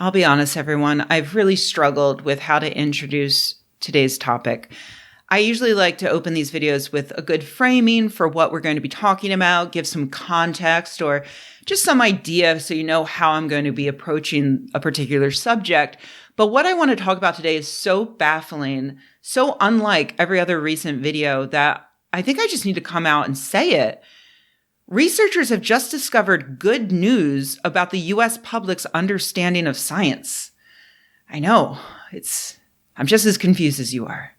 I'll be honest, everyone, I've really struggled with how to introduce today's topic. I usually like to open these videos with a good framing for what we're going to be talking about, give some context or just some idea so you know how I'm going to be approaching a particular subject. But what I want to talk about today is so baffling, so unlike every other recent video that I think I just need to come out and say it. Researchers have just discovered good news about the U.S. public's understanding of science. I know, I'm just as confused as you are.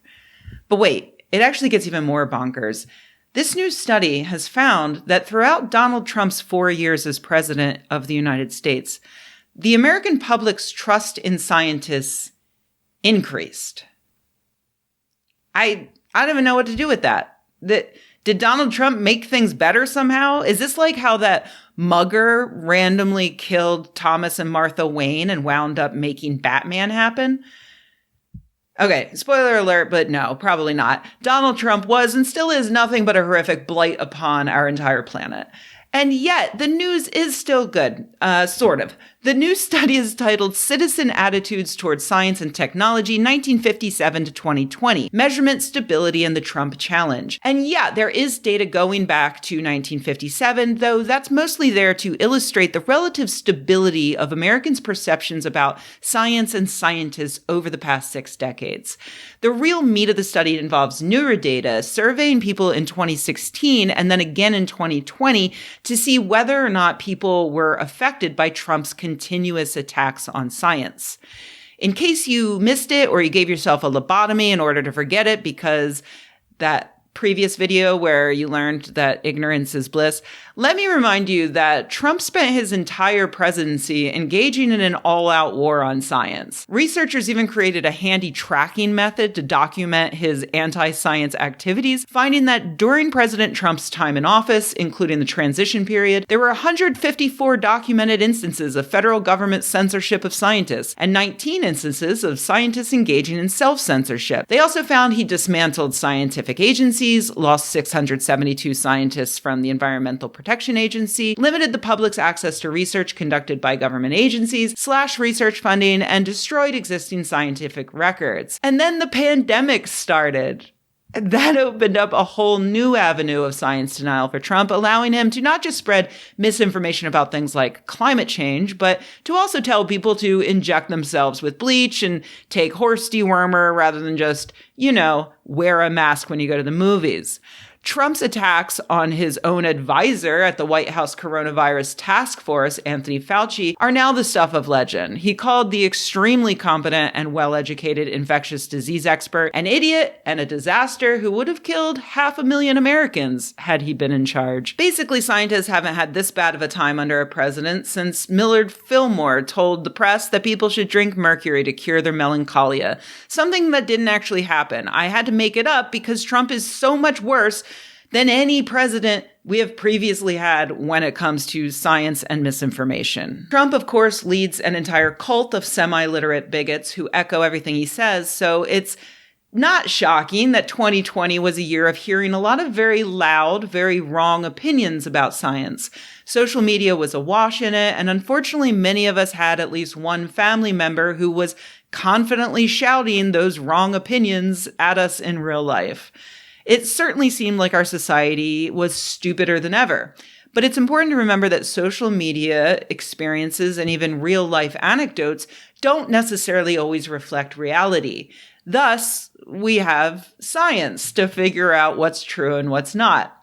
But wait, it actually gets even more bonkers. This new study has found that throughout Donald Trump's 4 years as president of the United States, the American public's trust in scientists increased. I don't even know what to do with that. Did Donald Trump make things better somehow? Is this like how that mugger randomly killed Thomas and Martha Wayne and wound up making Batman happen? Okay, spoiler alert, but no, probably not. Donald Trump was and still is nothing but a horrific blight upon our entire planet. And yet, the news is still good, sort of. The new study is titled Citizen Attitudes Towards Science and Technology, 1957 to 2020, Measurement, Stability, and the Trump Challenge. And yeah, there is data going back to 1957, though that's mostly there to illustrate the relative stability of Americans' perceptions about science and scientists over the past 6 decades. The real meat of the study involves newer data, surveying people in 2016 and then again in 2020 to see whether or not people were affected by Trump's continuous attacks on science. In case you missed it or you gave yourself a lobotomy in order to forget it because that previous video where you learned that ignorance is bliss, let me remind you that Trump spent his entire presidency engaging in an all-out war on science. Researchers even created a handy tracking method to document his anti-science activities, finding that during President Trump's time in office, including the transition period, there were 154 documented instances of federal government censorship of scientists and 19 instances of scientists engaging in self-censorship. They also found he dismantled scientific agencies, lost 672 scientists from the Environmental Protection Agency, limited the public's access to research conducted by government agencies, slashed research funding, and destroyed existing scientific records. And then the pandemic started. That opened up a whole new avenue of science denial for Trump, allowing him to not just spread misinformation about things like climate change, but to also tell people to inject themselves with bleach and take horse dewormer rather than just, wear a mask when you go to the movies. Trump's attacks on his own advisor at the White House Coronavirus Task Force, Anthony Fauci, are now the stuff of legend. He called the extremely competent and well-educated infectious disease expert an idiot and a disaster who would have killed 500,000 Americans had he been in charge. Basically, scientists haven't had this bad of a time under a president since Millard Fillmore told the press that people should drink mercury to cure their melancholia, something that didn't actually happen. I had to make it up because Trump is so much worse than any president we have previously had when it comes to science and misinformation. Trump, of course, leads an entire cult of semi-literate bigots who echo everything he says, so it's not shocking that 2020 was a year of hearing a lot of very loud, very wrong opinions about science. Social media was awash in it, and unfortunately many of us had at least one family member who was confidently shouting those wrong opinions at us in real life. It certainly seemed like our society was stupider than ever. But it's important to remember that social media experiences and even real life anecdotes don't necessarily always reflect reality. Thus, we have science to figure out what's true and what's not.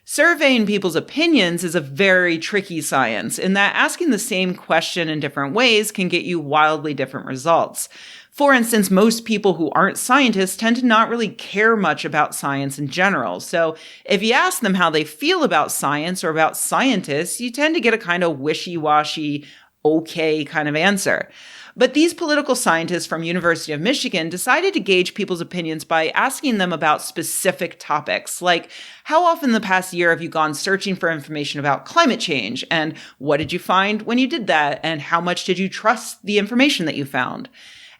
Surveying people's opinions is a very tricky science in that asking the same question in different ways can get you wildly different results. For instance, most people who aren't scientists tend to not really care much about science in general. So if you ask them how they feel about science or about scientists, you tend to get a kind of wishy-washy, okay kind of answer. But these political scientists from University of Michigan decided to gauge people's opinions by asking them about specific topics, like how often in the past year have you gone searching for information about climate change? And what did you find when you did that? And how much did you trust the information that you found?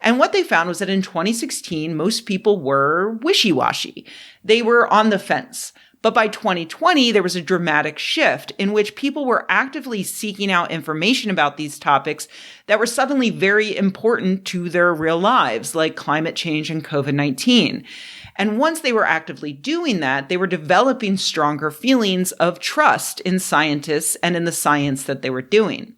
And what they found was that in 2016, most people were wishy-washy. They were on the fence. But by 2020, there was a dramatic shift in which people were actively seeking out information about these topics that were suddenly very important to their real lives, like climate change and COVID-19. And once they were actively doing that, they were developing stronger feelings of trust in scientists and in the science that they were doing.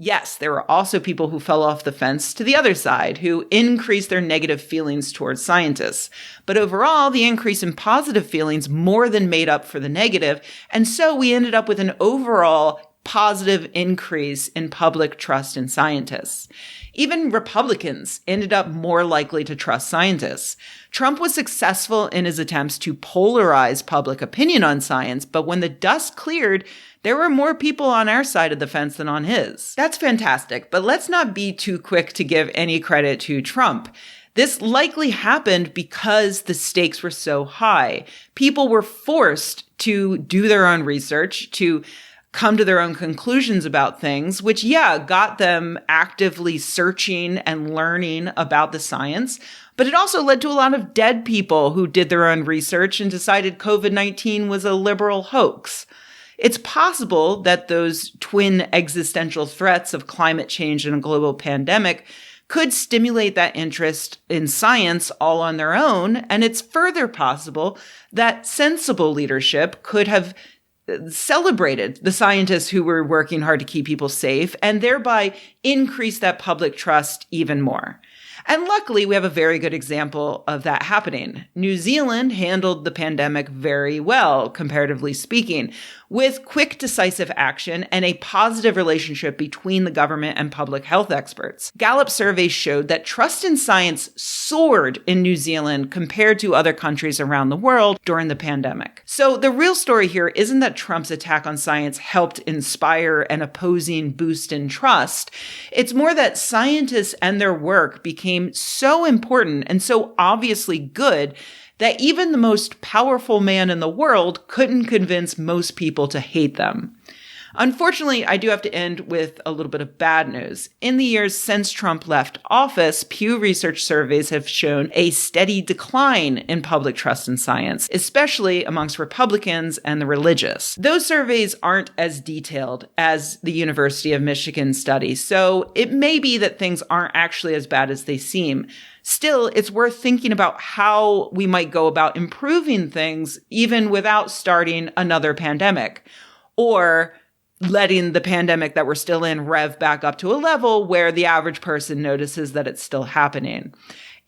Yes, there were also people who fell off the fence to the other side, who increased their negative feelings towards scientists. But overall, the increase in positive feelings more than made up for the negative, and so we ended up with an overall positive increase in public trust in scientists. Even Republicans ended up more likely to trust scientists. Trump was successful in his attempts to polarize public opinion on science, but when the dust cleared, there were more people on our side of the fence than on his. That's fantastic, but let's not be too quick to give any credit to Trump. This likely happened because the stakes were so high. People were forced to do their own research, to come to their own conclusions about things, which, got them actively searching and learning about the science. But it also led to a lot of dead people who did their own research and decided COVID-19 was a liberal hoax. It's possible that those twin existential threats of climate change and a global pandemic could stimulate that interest in science all on their own. And it's further possible that sensible leadership could have celebrated the scientists who were working hard to keep people safe and thereby increase that public trust even more. And luckily, we have a very good example of that happening. New Zealand handled the pandemic very well, comparatively speaking, with quick, decisive action and a positive relationship between the government and public health experts. Gallup surveys showed that trust in science soared in New Zealand compared to other countries around the world during the pandemic. So the real story here isn't that Trump's attack on science helped inspire an opposing boost in trust. It's more that scientists and their work became so important and so obviously good that even the most powerful man in the world couldn't convince most people to hate them. Unfortunately, I do have to end with a little bit of bad news. In the years since Trump left office, Pew Research surveys have shown a steady decline in public trust in science, especially amongst Republicans and the religious. Those surveys aren't as detailed as the University of Michigan study, so it may be that things aren't actually as bad as they seem. Still, it's worth thinking about how we might go about improving things even without starting another pandemic, or letting the pandemic that we're still in rev back up to a level where the average person notices that it's still happening.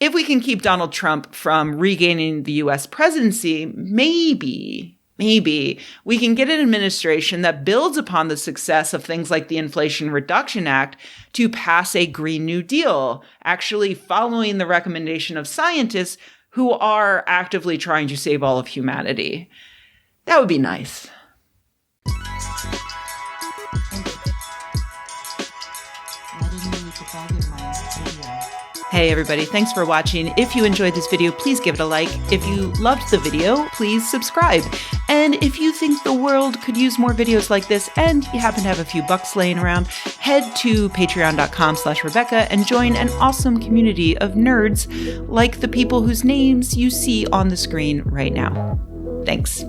If we can keep Donald Trump from regaining the US presidency, maybe we can get an administration that builds upon the success of things like the Inflation Reduction Act to pass a Green New Deal, actually following the recommendation of scientists who are actively trying to save all of humanity. That would be nice. Hey everybody, thanks for watching. If you enjoyed this video, please give it a like. If you loved the video, please subscribe. And if you think the world could use more videos like this and you happen to have a few bucks laying around, head to patreon.com/Rebecca and join an awesome community of nerds like the people whose names you see on the screen right now. Thanks.